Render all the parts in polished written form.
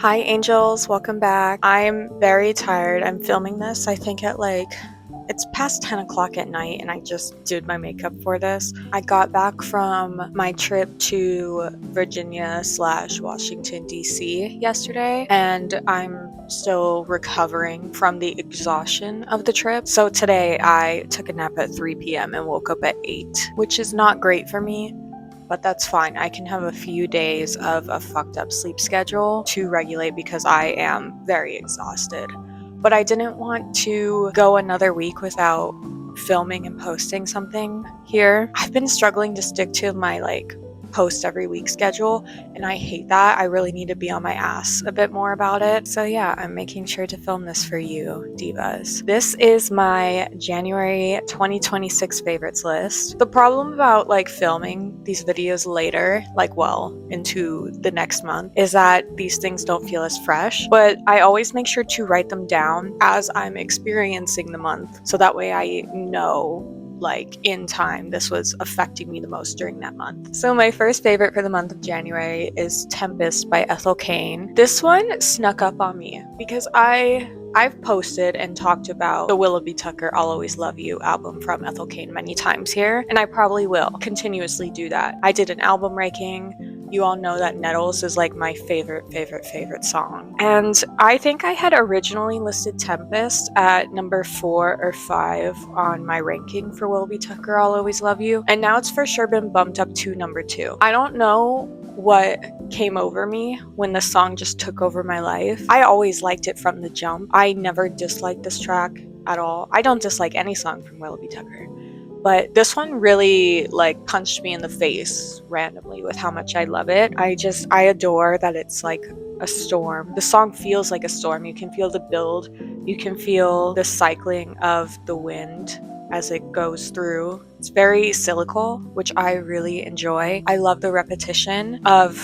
Hi angels, welcome back. I'm very tired. I'm filming this, I think it's past 10 o'clock at night and I just did my makeup for this. I got back from my trip to Virginia/Washington DC yesterday and I'm still recovering from the exhaustion of the trip. So today I took a nap at 3 p.m. and woke up at 8, which is not great for me. But that's fine. I can have a few days of a fucked up sleep schedule to regulate because I am very exhausted. But I didn't want to go another week without filming and posting something here. I've been struggling to stick to my post every week schedule and I hate that. I really need to be on my ass a bit more about it. So yeah, I'm making sure to film this for you, divas. This is my January 2026 favorites list. The problem about filming these videos later, into the next month, is that these things don't feel as fresh, but I always make sure to write them down as I'm experiencing the month so that way I know in time this was affecting me the most during that month. So my first favorite for the month of January is Tempest by Ethel Cain. This one snuck up on me because I've posted and talked about the Willoughby Tucker I'll Always Love You album from Ethel Cain many times here, and I probably will continuously do that. I did an album ranking. You all know that Nettles is my favorite song. And I think I had originally listed Tempest at number 4 or 5 on my ranking for Willoughby Tucker I'll Always Love You. And now it's for sure been bumped up to number 2. I don't know what came over me when the song just took over my life. I always liked it from the jump. I never disliked this track at all. I don't dislike any song from Willoughby Tucker. But this one really punched me in the face randomly with how much I love it. I adore that it's like a storm. The song feels like a storm. You can feel the build. You can feel the cycling of the wind as it goes through. It's very cyclical, which I really enjoy. I love the repetition of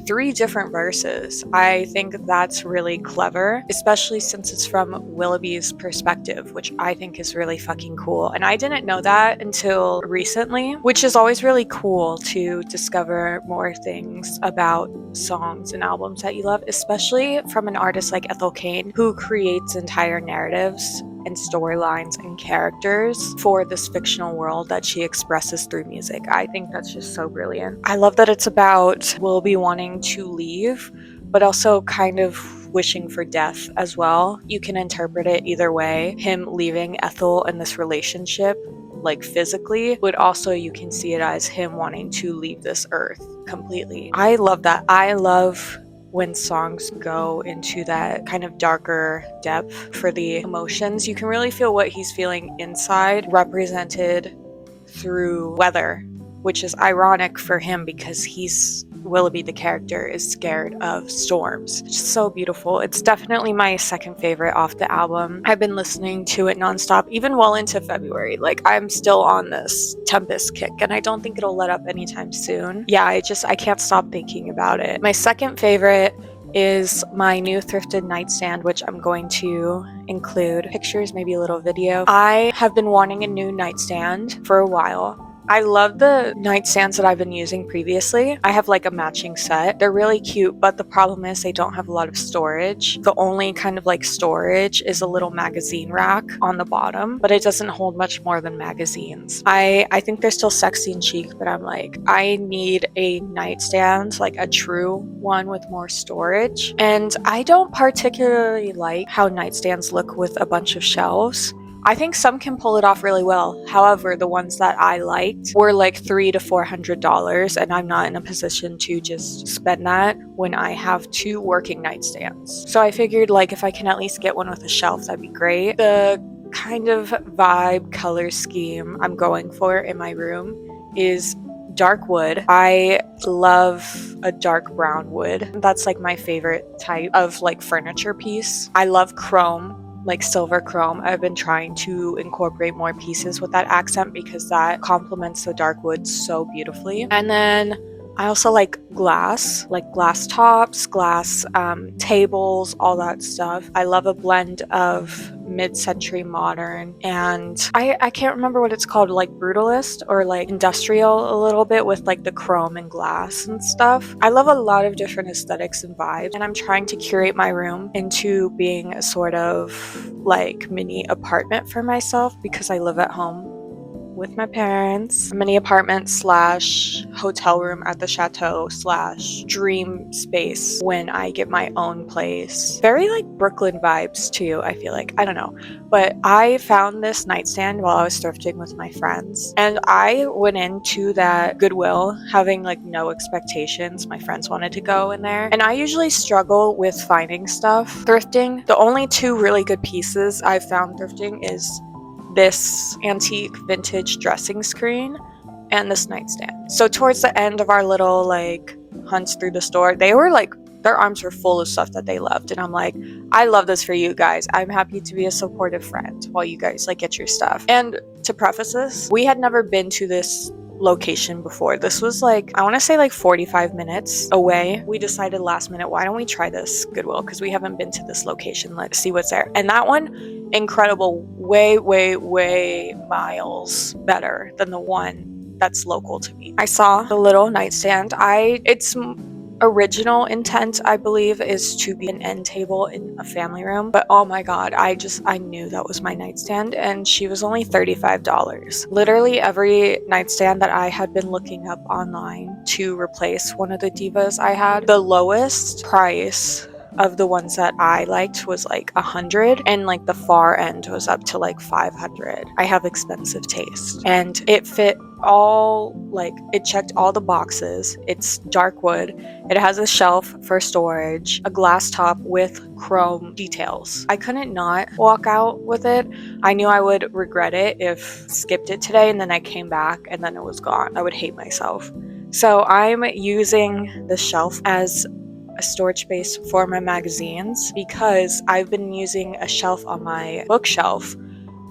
3 different verses. I think that's really clever, especially since it's from Willoughby's perspective, which I think is really fucking cool. And I didn't know that until recently, which is always really cool to discover more things about songs and albums that you love, especially from an artist like Ethel Cain, who creates entire narratives and storylines and characters for this fictional world that she expresses through music. I think that's just so brilliant. I love that it's about Willoughby wanting to leave, but also kind of wishing for death as well. You can interpret it either way. Him leaving Ethel in this relationship, physically, but also you can see it as him wanting to leave this earth completely. I love that. I love when songs go into that kind of darker depth for the emotions. You can really feel what he's feeling inside, represented through weather, which is ironic for him because Willoughby, the character, is scared of storms. It's just so beautiful. It's definitely my second favorite off the album. I've been listening to it nonstop, even well into February. I'm still on this Tempest kick, and I don't think it'll let up anytime soon. Yeah, I can't stop thinking about it. My second favorite is my new thrifted nightstand, which I'm going to include pictures, maybe a little video. I have been wanting a new nightstand for a while. I love the nightstands that I've been using previously. I have a matching set. They're really cute, but the problem is they don't have a lot of storage. The only kind of storage is a little magazine rack on the bottom, but it doesn't hold much more than magazines. I think they're still sexy and chic, but I'm I need a nightstand, a true one with more storage. And I don't particularly like how nightstands look with a bunch of shelves. I think some can pull it off really well. However, the ones that I liked were $300 to $400, and I'm not in a position to just spend that when I have 2 working nightstands. So I figured if I can at least get one with a shelf, that'd be great. The kind of vibe color scheme I'm going for in my room is dark wood. I love a dark brown wood. That's my favorite type of furniture piece. I love chrome, silver chrome. I've been trying to incorporate more pieces with that accent because that complements the dark wood so beautifully. And then I also like glass tops, glass tables, all that stuff. I love a blend of mid-century modern, and I can't remember what it's called, like brutalist or like industrial a little bit, with like the chrome and glass and stuff. I love a lot of different aesthetics and vibes, and I'm trying to curate my room into being a sort of like mini apartment for myself because I live at home with my parents. A mini apartment slash hotel room at the chateau slash dream space when I get my own place. Very like Brooklyn vibes too, I feel like. I don't know. But I found this nightstand while I was thrifting with my friends. And I went into that Goodwill having like no expectations. My friends wanted to go in there. And I usually struggle with finding stuff thrifting. The only two really good pieces I've found thrifting is this antique vintage dressing screen and this nightstand. So towards the end of our little like hunts through the store, they were like, their arms were full of stuff that they loved, and I'm like, I love this for you guys. I'm happy to be a supportive friend while you guys like get your stuff. And to preface this, we had never been to this location before. This was like, I want to say like 45 minutes away. We decided last minute, why don't we try this Goodwill, because we haven't been to this location, let's see what's there. And that one, incredible, way miles better than the one that's local to me. I saw the little nightstand. Its original intent, I believe, is to be an end table in a family room, but oh my god, I knew that was my nightstand, and she was only $35. Literally every nightstand that I had been looking up online to replace one of the divas I had, the lowest price of the ones that I liked was like 100, and like the far end was up to like 500. I have expensive taste, and it fit it checked all the boxes. It's dark wood. It has a shelf for storage, a glass top with chrome details. I couldn't not walk out with it. I knew I would regret it if skipped it today and then I came back and then it was gone. I would hate myself. So I'm using the shelf as a storage space for my magazines because I've been using a shelf on my bookshelf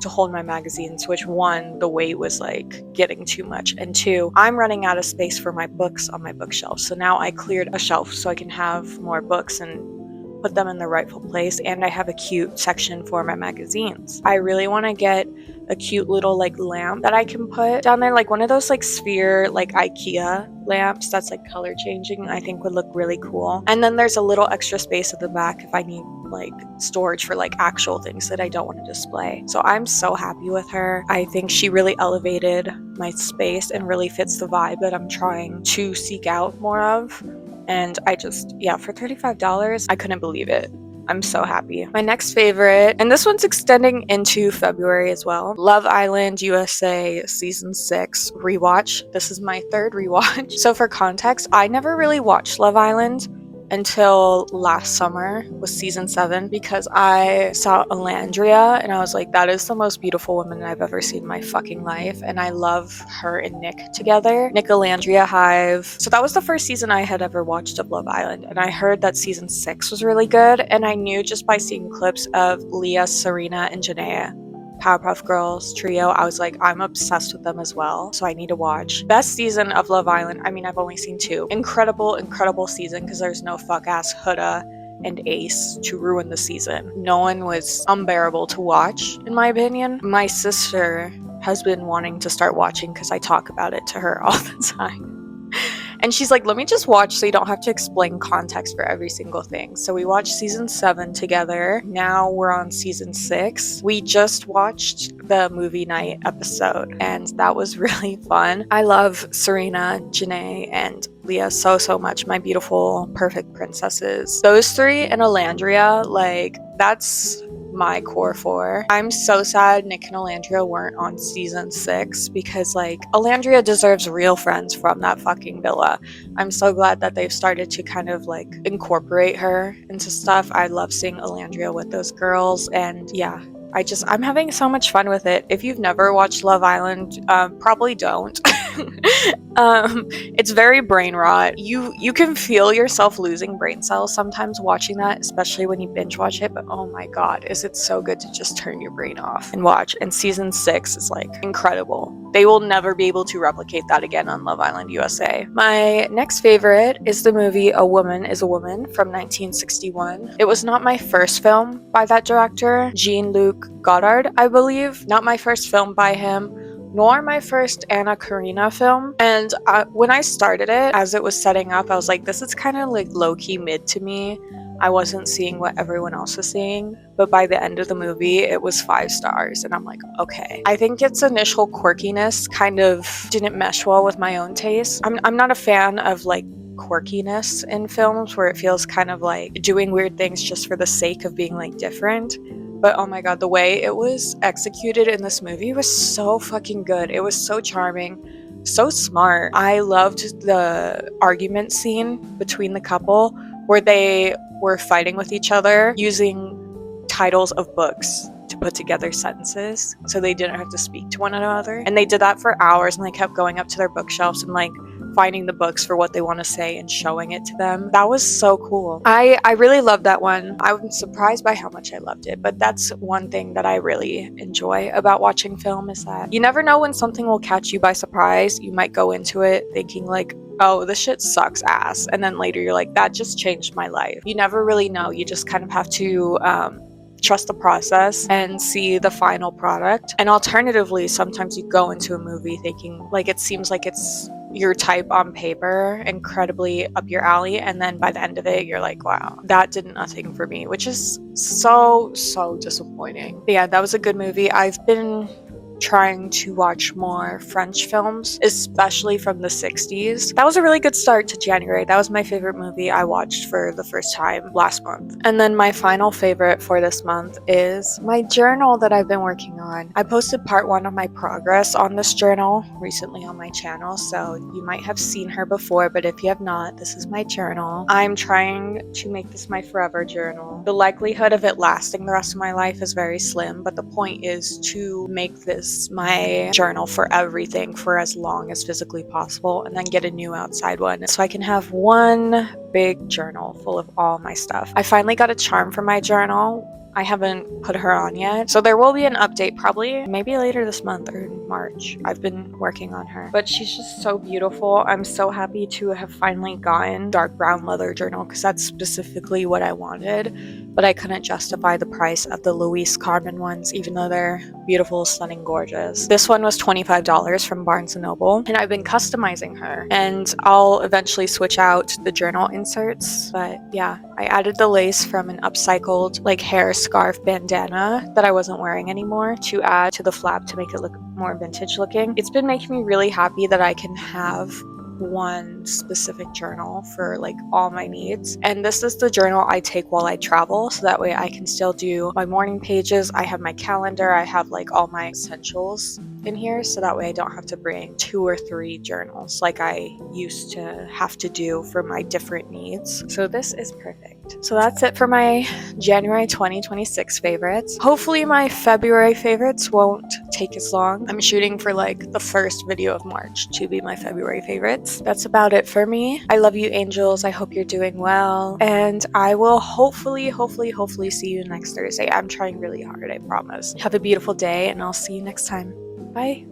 to hold my magazines, which one, the weight was like getting too much, and two, I'm running out of space for my books on my bookshelf. So now I cleared a shelf so I can have more books and put them in the rightful place, and I have a cute section for my magazines. I really want to get a cute little like lamp that I can put down there, like one of those like sphere like IKEA lamps that's like color changing. I think would look really cool. And then there's a little extra space at the back if I need like storage for like actual things that I don't want to display. So I'm so happy with her. I think she really elevated my space and really fits the vibe that I'm trying to seek out more of. And I just, yeah, for $35, I couldn't believe it. I'm so happy. My next favorite, and this one's extending into February as well, Love Island USA Season 6 rewatch. This is my third rewatch. So for context, I never really watched Love Island until last summer with Season 7 because I saw Alandria and I was like, that is the most beautiful woman I've ever seen in my fucking life, and I love her and Nick together. Nick Alandria Hive. So that was the first season I had ever watched of Love Island, and I heard that Season 6 was really good, and I knew just by seeing clips of Leah, Serena, and Janaea, Powerpuff Girls trio, I was like, I'm obsessed with them as well, so I need to watch. Best season of Love Island, I mean, I've only seen 2. Incredible season, because there's no fuck-ass Huda and Ace to ruin the season. No one was unbearable to watch, in my opinion. My sister has been wanting to start watching because I talk about it to her all the time. And she's like, let me just watch so you don't have to explain context for every single thing. So we watched Season 7 together. Now we're on Season 6. We just watched the movie night episode, and that was really fun. I love Serena, Janae, and Leah so much. My beautiful, perfect princesses. Those three and Alandria, like, that's my core 4. I'm so sad Nick and Alandria weren't on Season 6 because, like, Alandria deserves real friends from that fucking villa. I'm so glad that they've started to kind of like incorporate her into stuff. I love seeing Alandria with those girls, and yeah, I'm having so much fun with it. If you've never watched Love Island, probably don't. It's very brain rot. You can feel yourself losing brain cells sometimes watching that, especially when you binge watch it, but oh my god, is it so good to just turn your brain off and watch. And season 6 is like incredible. They will never be able to replicate that again on Love Island USA. My next favorite is the movie A Woman is a Woman from 1961. It was not my first film by that director, Jean-Luc Godard, I believe. Not my first film by him, nor my first Anna Karina film. And when I started it, as it was setting up, I was like, this is kind of like low-key mid to me. I wasn't seeing what everyone else was seeing, but by the end of the movie, it was 5 stars, and I'm like, okay. I think its initial quirkiness kind of didn't mesh well with my own taste. I'm not a fan of like quirkiness in films where it feels kind of like doing weird things just for the sake of being like different. But oh my god, the way it was executed in this movie was so fucking good. It was so charming, so smart. I loved the argument scene between the couple where they were fighting with each other using titles of books to put together sentences so they didn't have to speak to one another. And they did that for hours, and they kept going up to their bookshelves and like finding the books for what they want to say and showing it to them. That was so cool. I really loved that one. I was surprised by how much I loved it, but that's one thing that I really enjoy about watching film is that you never know when something will catch you by surprise. You might go into it thinking like, oh, this shit sucks ass, and then later you're like, that just changed my life. You never really know. You just kind of have to trust the process and see the final product. And alternatively, sometimes you go into a movie thinking like it seems like it's your type on paper, incredibly up your alley, and then by the end of it you're like, wow, that did nothing for me, which is so disappointing. But yeah, that was a good movie. I've been trying to watch more French films, especially from the 60s. That was a really good start to January. That was my favorite movie I watched for the first time last month. And then my final favorite for this month is my journal that I've been working on. I posted part 1 of my progress on this journal recently on my channel, so you might have seen her before, but if you have not, this is my journal. I'm trying to make this my forever journal. The likelihood of it lasting the rest of my life is very slim, but the point is to make this my journal for everything for as long as physically possible, and then get a new outside one so I can have one big journal full of all my stuff. I finally got a charm for my journal. I haven't put her on yet, so there will be an update probably maybe later this month or in March. I've been working on her, but she's just so beautiful. I'm so happy to have finally gotten dark brown leather journal because that's specifically what I wanted, but I couldn't justify the price of the Louise Carmen ones, even though they're beautiful, stunning, gorgeous. This one was $25 from Barnes & Noble, and I've been customizing her, and I'll eventually switch out the journal inserts. But yeah, I added the lace from an upcycled like hair scarf bandana that I wasn't wearing anymore to add to the flap to make it look more vintage looking. It's been making me really happy that I can have one specific journal for like all my needs, and this is the journal I take while I travel, so that way I can still do my morning pages. I have my calendar, I have like all my essentials in here, so that way I don't have to bring 2 or 3 journals like I used to have to do for my different needs. So this is perfect. So that's it for my January 2026 favorites. Hopefully my February favorites won't take as long. I'm shooting for like the first video of March to be my February favorites. That's about it for me. I love you, angels. I hope you're doing well, and I will hopefully see you next Thursday. I'm trying really hard, I promise. Have a beautiful day, and I'll see you next time. Bye.